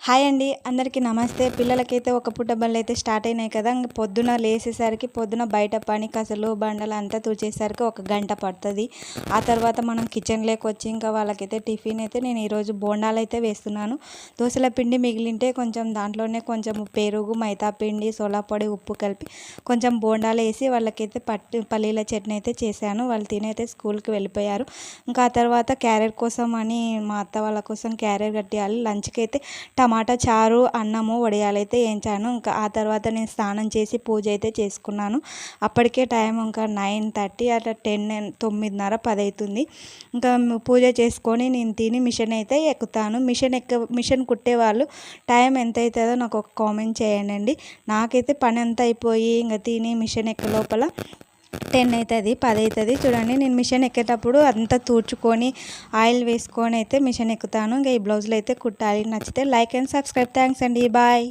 Hi అండి, అందరికీ నమస్తే. పిల్లలకైతే ఒక పూట బళ్ళు అయితే స్టార్ట్ అయినాయి కదా. ఇంక పొద్దున లేసేసరికి పొద్దున బయట పని కసలు బండలు అంతా తుడిచేసరికి ఒక గంట పడుతుంది. ఆ తర్వాత మనం కిచెన్లోకి వచ్చి ఇంకా వాళ్ళకైతే టిఫిన్ అయితే నేను ఈరోజు బోండాలు అయితే వేస్తున్నాను. దోశల పిండి మిగిలింటే కొంచెం దాంట్లోనే కొంచెం పెరుగు, మైదా పిండి, సోలా పొడి, ఉప్పు కలిపి కొంచెం బోండాలు వేసి వాళ్ళకైతే పల్లీల చట్నీ అయితే చేశాను. వాళ్ళు తినైతే స్కూల్కి వెళ్ళిపోయారు. ఇంకా ఆ తర్వాత క్యారెట్ కోసం అని మా అత్త వాళ్ళ కోసం క్యారెట్ కట్టియాలి. లంచ్కి అయితే టమాటా చారు, అన్నము, వడియాలైతే వేయించాను. ఇంకా ఆ తర్వాత నేను స్నానం చేసి పూజ అయితే చేసుకున్నాను. అప్పటికే టైం ఇంకా 9:30 అట్లా 9:30, 10 అవుతుంది. ఇంకా పూజ చేసుకొని నేను తిని మిషన్ అయితే ఎక్కుతాను. మిషన్ కుట్టేవాళ్ళు టైం ఎంత అవుతుందో నాకు ఒక కామెంట్ చేయండి. నాకైతే పని అంతా అయిపోయి ఇంకా తిని మిషన్ ఎక్క లోపల 10 అవుతుంది, 10 అవుతుంది. చూడండి, నేను మిషన్ ఎక్కేటప్పుడు అంతా తూర్చుకొని ఆయిల్ వేసుకొని అయితే మిషన్ ఎక్కుతాను. ఇంకా ఈ బ్లౌజులు అయితే కుట్టాలి. నచ్చితే లైక్ అండ్ సబ్స్క్రైబ్. థ్యాంక్స్ అండి, బాయ్.